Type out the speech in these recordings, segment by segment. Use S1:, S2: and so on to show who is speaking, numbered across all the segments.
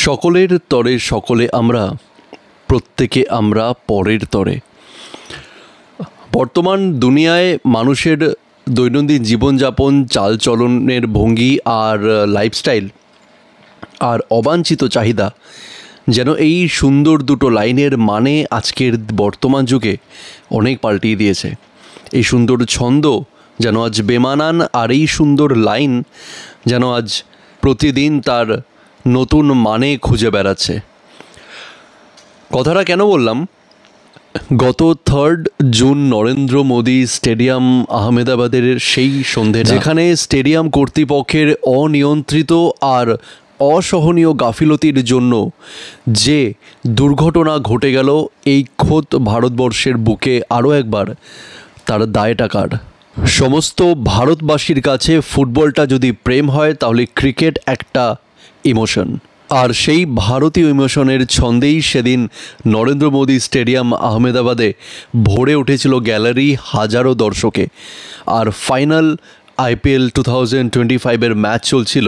S1: সকলের তরে সকলে আমরা, প্রত্যেকে আমরা পরের তরে। বর্তমান দুনিয়ায় মানুষের দৈনন্দিন জীবনযাপন, চালচলনের ভঙ্গি আর লাইফস্টাইল আর অবাঞ্ছিত চাহিদা যেন এই সুন্দর দুটো লাইনের মানে আজকের বর্তমান যুগে অনেক পাল্টিয়ে দিয়েছে। এই সুন্দর ছন্দ যেন আজ বেমানান, আর এই সুন্দর লাইন যেন আজ প্রতিদিন তার নতুন মানে খুঁজে বেড়াচ্ছে। কথাটা কেন বললাম? গত 3 জুন নরেন্দ্র মোদী স্টেডিয়াম আহমেদাবাদের সেই সন্ধে, যেখানে স্টেডিয়াম কর্তৃপক্ষের অনিয়ন্ত্রিত আর অসহনীয় গাফিলতির জন্য যে দুর্ঘটনা ঘটে গেল, এই খোদ ভারতবর্ষের বুকে আরও একবার তার দায়টা কার। সমস্ত ভারতবাসীর কাছে ফুটবলটা যদি প্রেম হয়, তাহলে ক্রিকেট একটা ইমোশন। আর সেই ভারতীয় ইমোশনের ছন্দেই সেদিন নরেন্দ্র মোদী স্টেডিয়াম আহমেদাবাদে ভরে উঠেছিল গ্যালারি হাজারো দর্শকে। আর ফাইনাল IPL 2025-এর ম্যাচ চলছিল।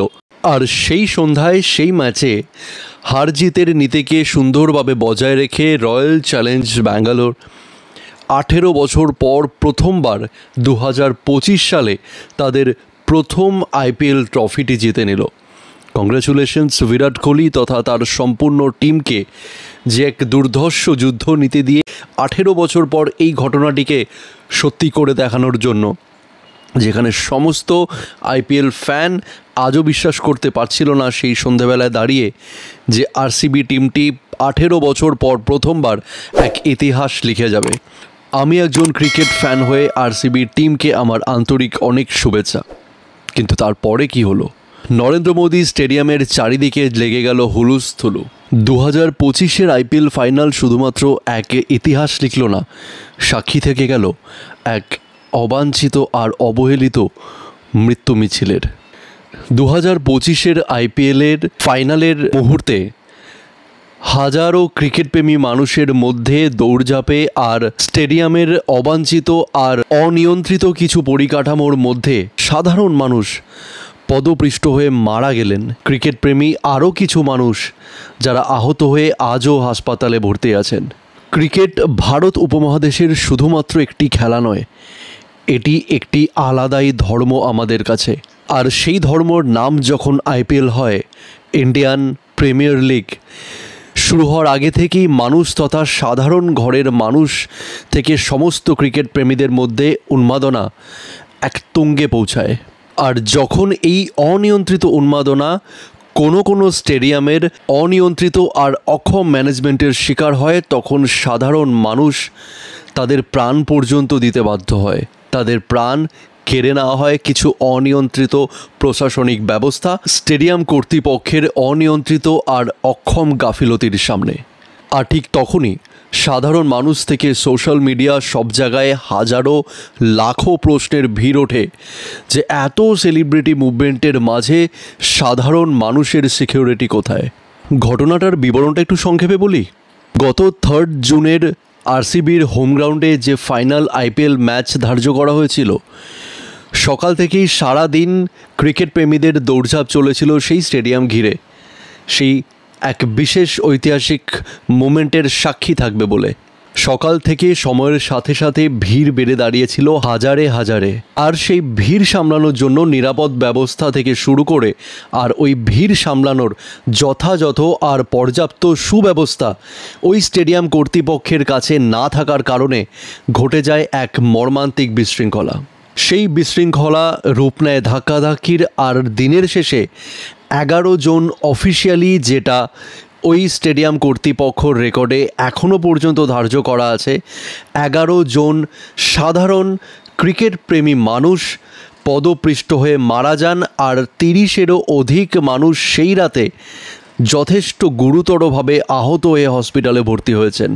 S1: আর সেই সন্ধ্যায় সেই ম্যাচে হার জিতের নীতিকে সুন্দরভাবে বজায় রেখে রয়্যাল চ্যালেঞ্জ ব্যাঙ্গালোর 18 বছর পর প্রথমবার 2025 সালে তাদের প্রথম IPL ট্রফিটি জিতে নিল। কংগ্রাচুলেশনস বিরাট কোহলি তথা তার সম্পূর্ণ টিমকে, যে এক দুর্ধর্ষ যুদ্ধ নীতি দিয়ে 18 বছর পর এই ঘটনাটিকে সত্যি করে দেখানোর জন্য, যেখানে সমস্ত IPL ফ্যান আজও বিশ্বাস করতে পারছিল না সেই সন্ধ্যাবেলায় দাঁড়িয়ে যে RCB টিমটি 18 বছর পর প্রথমবার এক ইতিহাস লিখে যাবে। আমি একজন ক্রিকেট ফ্যান হয়ে RCB টিমকে আমার আন্তরিক অনেক শুভেচ্ছা। কিন্তু তারপরে কি হলো? নরেন্দ্র মোদী স্টেডিয়ামের চারিদিকে লেগে গেল হুলুস্থুলু। 2025-এর IPL ফাইনাল শুধুমাত্র এক ইতিহাস লিখল না, সাক্ষী থেকে গেল এক অবাঞ্ছিত আর অবহেলিত মৃত্যু মিছিলের। 2025-এর IPL-এর ফাইনালের মুহূর্তে হাজারো ক্রিকেটপ্রেমী মানুষের মধ্যে দৌড়ঝাঁপে আর স্টেডিয়ামের অবাঞ্ছিত আর অনিয়ন্ত্রিত কিছু পরিকাঠামোর মধ্যে সাধারণ মানুষ পদপৃষ্ট হয়ে মারা গেলেন। ক্রিকেটপ্রেমী আরও কিছু মানুষ যারা আহত হয়ে আজও হাসপাতালে ভর্তি আছেন। ক্রিকেট ভারত উপমহাদেশের শুধুমাত্র একটি খেলা নয়, এটি একটি আলাদাই ধর্ম আমাদের কাছে। আর সেই ধর্মর নাম যখন IPL হয়, ইন্ডিয়ান প্রিমিয়ার লিগ, শুরু হওয়ার আগে থেকেই মানুষ তথা সাধারণ ঘরের মানুষ থেকে সমস্ত ক্রিকেট প্রেমীদের মধ্যে উন্মাদনা এক তুঙ্গে পৌঁছায়। আর যখন এই অনিয়ন্ত্রিত উন্মাদনা কোনো স্টেডিয়ামের অনিয়ন্ত্রিত আর অক্ষম ম্যানেজমেন্টের শিকার হয়, তখন সাধারণ মানুষ তাদের প্রাণ পর্যন্ত দিতে বাধ্য হয়। তাদের প্রাণ কেড়ে নেওয়া হয় কিছু অনিয়ন্ত্রিত প্রশাসনিক ব্যবস্থা, স্টেডিয়াম কর্তৃপক্ষের অনিয়ন্ত্রিত আর অক্ষম গাফিলতির সামনে। আর ঠিক তখনই সাধারণ মানুষ থেকে সোশ্যাল মিডিয়া সব জায়গায় হাজারো লাখো প্রশ্নের ভিড় ওঠে যে এত সেলিব্রিটি মুভমেন্টের মাঝে সাধারণ মানুষের সিকিউরিটি কোথায়? ঘটনাটার বিবরণটা একটু সংক্ষেপে বলি। গত 3 জুনের RCBর হোম গ্রাউন্ডে যে ফাইনাল IPL ম্যাচ ধার্য করা হয়েছিল, সকাল থেকেই সারা দিন ক্রিকেট প্রেমীদের দৌড়ঝাঁপ চলেছিল সেই স্টেডিয়াম ঘিরে, সেই এক বিশেষ ঐতিহাসিক মোমেন্টের সাক্ষী থাকবে বলে। সকাল থেকে সময়ের সাথে সাথে ভিড় বেড়ে দাঁড়িয়েছিল হাজারে হাজারে। আর সেই ভিড় সামলানোর জন্য নিরাপদ ব্যবস্থা থেকে শুরু করে আর ওই ভিড় সামলানোর যথাযথ আর পর্যাপ্ত সুব্যবস্থা ওই স্টেডিয়াম কর্তৃপক্ষের কাছে না থাকার কারণে ঘটে যায় এক মর্মান্তিক বিশৃঙ্খলা। সেই বিশৃঙ্খলা রূপ নেয় ধাক্কাধাক্কির। আর দিনের শেষে 11 জন অফিসিয়ালি, যেটা ওই স্টেডিয়াম কর্তৃপক্ষ রেকর্ডে এখনও পর্যন্ত ধার্য করা আছে, 11 জন সাধারণ ক্রিকেট প্রেমী মানুষ পদপৃষ্ট হয়ে মারা যান। আর 30-এরও অধিক মানুষ সেই রাতে যথেষ্ট গুরুতরভাবে আহত হয়ে হসপিটালে ভর্তি হয়েছেন।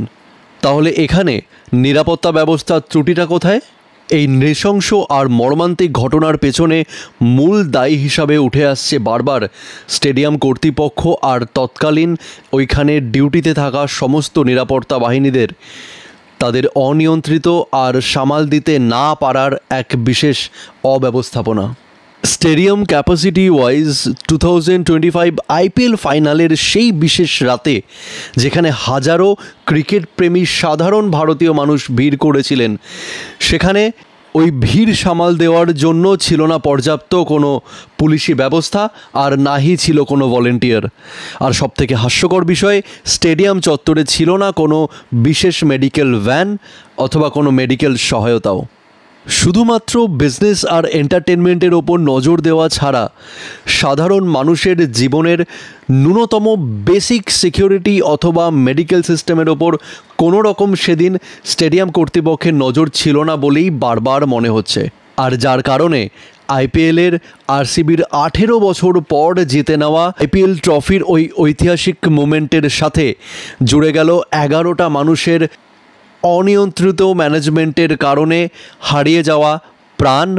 S1: তাহলে এখানে নিরাপত্তা ব্যবস্থার ত্রুটিটা কোথায়? এই নৃশংস আর মর্মান্তিক ঘটনার পেছনে মূল দায়ী হিসাবে উঠে আসছে বারবার স্টেডিয়াম কর্তৃপক্ষ আর তৎকালীন ওইখানে ডিউটিতে থাকা সমস্ত নিরাপত্তা বাহিনীদের তাদের অনিয়ন্ত্রিত আর সামাল দিতে না পারার এক বিশেষ অব্যবস্থাপনা। স্টেডিয়াম ক্যাপাসিটি ওয়াইজ 2025 আইপিএল ফাইনালের সেই বিশেষ রাতে যেখানে হাজারো ক্রিকেট প্রেমী সাধারণ ভারতীয় মানুষ ভিড় করেছিলেন, সেখানে ওই ভিড় সামাল দেওয়ার জন্য ছিল না পর্যাপ্ত কোনো পুলিশি ব্যবস্থা, আর নাহি ছিল কোনো ভলেন্টিয়ার। আর সবথেকে হাস্যকর বিষয়, স্টেডিয়াম চত্বরে ছিল না কোনো বিশেষ মেডিকেল ভ্যান অথবা কোনো মেডিকেল সহায়তাও। শুধুমাত্র বিজনেস আর এন্টারটেনমেন্টের ওপর নজর দেওয়া ছাড়া সাধারণ মানুষের জীবনের ন্যূনতম বেসিক সিকিউরিটি অথবা মেডিকেল সিস্টেমের ওপর কোনো রকম সেদিন স্টেডিয়াম কর্তৃপক্ষের নজর ছিল না বলেই বারবার মনে হচ্ছে। আর যার কারণে আইপিএলের আরসিবির 18 বছর পর জিতে নেওয়া আইপিএল ট্রফির ওই ঐতিহাসিক মোমেন্টের সাথে জুড়ে গেল 11টা মানুষের অনিয়ন্ত্রিত ম্যানেজমেন্টের কারণে হারিয়ে যাওয়া প্রাণ,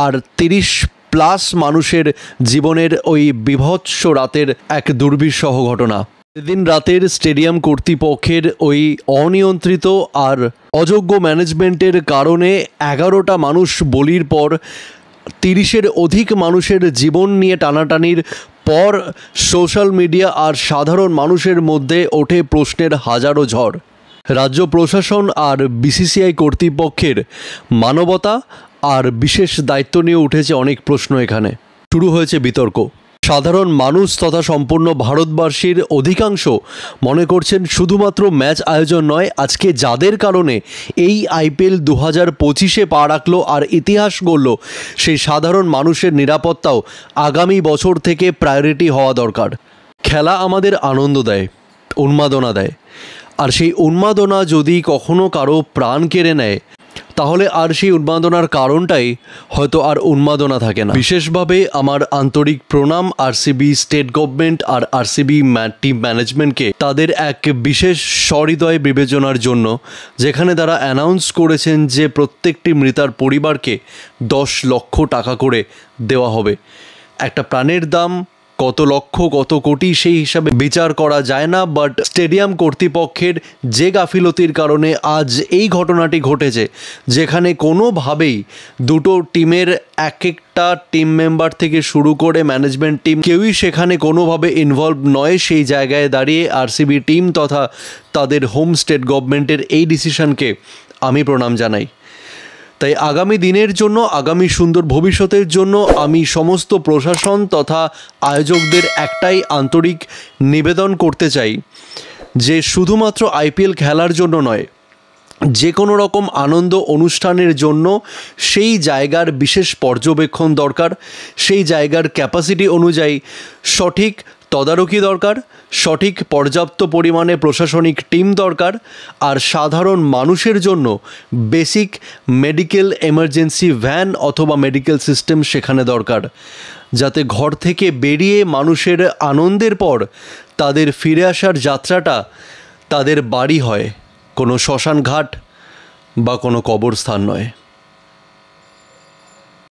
S1: আর 30+ মানুষের জীবনের ওই বীভৎস রাতের এক দুর্বিষহ ঘটনা। সেদিন রাতের স্টেডিয়াম কর্তৃপক্ষের ওই অনিয়ন্ত্রিত আর অযোগ্য ম্যানেজমেন্টের কারণে 11টা মানুষ বলির পর 30-এর অধিক মানুষের জীবন নিয়ে টানাটানির পর সোশ্যাল মিডিয়া আর সাধারণ মানুষের মধ্যে ওঠে প্রশ্নের হাজারো ঝড়। রাজ্য প্রশাসন আর বিসিসিআই কর্তৃপক্ষের মানবতা আর বিশেষ দায়িত্ব নিয়ে উঠেছে অনেক প্রশ্ন। এখানে শুরু হয়েছে বিতর্ক। সাধারণ মানুষ তথা সম্পূর্ণ ভারতবাসীর অধিকাংশ মনে করছেন শুধুমাত্র ম্যাচ আয়োজন নয়, আজকে যাদের কারণে এই আইপিএল 2025-এ পা রাখলো আর ইতিহাস গড়ল, সেই সাধারণ মানুষের নিরাপত্তাও আগামী বছর থেকে প্রায়োরিটি হওয়া দরকার। খেলা আমাদের আনন্দ দেয়, উন্মাদনা দেয়, আর সেই উন্মাদনা যদি কখনো কারো প্রাণ কেড়ে নেয় তাহলে আর সেই উন্মাদনার কারণটাই হয়তো আর উন্মাদনা থাকে না। বিশেষভাবে আমার আন্তরিক প্রণাম আরসিবি স্টেট গভর্নমেন্ট আর আরসিবি টিম ম্যানেজমেন্টকে তাদের এক বিশেষ সহৃদয় বিবেচনার জন্য, যেখানে তারা অ্যানাউন্স করেছেন যে প্রত্যেকটি মৃতার পরিবারকে 10 লক্ষ টাকা করে দেওয়া হবে। একটা প্রাণের দাম কত লক্ষ কত কোটি সেই হিসাবে বিচার করা যায় না, বাট স্টেডিয়াম কর্তৃপক্ষের যে গাফিলতির কারণে আজ এই ঘটনাটি ঘটেছে, যেখানে কোনোভাবেই দুটো টিমের এক একটা টিম মেম্বার থেকে শুরু করে ম্যানেজমেন্ট টিম কেউই সেখানে কোনোভাবে ইনভলভ নয়, সেই জায়গায় দাঁড়িয়ে আরসিবি টিম তথা তাদের হোম স্টেট গভর্নমেন্টের এই ডিসিশনকে আমি প্রণাম জানাই। তাই আগামী দিনের জন্য, আগামী সুন্দর ভবিষ্যতের জন্য আমি সমস্ত প্রশাসন তথা আয়োজকদের একটাই আন্তরিক নিবেদন করতে চাই যে শুধুমাত্র আইপিএল খেলার জন্য নয়, যে কোনো রকম আনন্দ অনুষ্ঠানের জন্য সেই জায়গার বিশেষ পর্যবেক্ষণ দরকার, সেই জায়গার ক্যাপাসিটি অনুযায়ী সঠিক তদারকি দরকার, সঠিক পর্যাপ্ত পরিমাণে প্রশাসনিক টিম দরকার, আর সাধারণ মানুষের জন্য বেসিক মেডিকেল এমার্জেন্সি ভ্যান অথবা মেডিকেল সিস্টেম সেখানে দরকার, যাতে ঘর থেকে বেরিয়ে মানুষের আনন্দের পর তাদের ফিরে আসার যাত্রাটা তাদের বাড়ি হয়, কোনো শ্মশান ঘাট বা কোনো কবরস্থান নয়।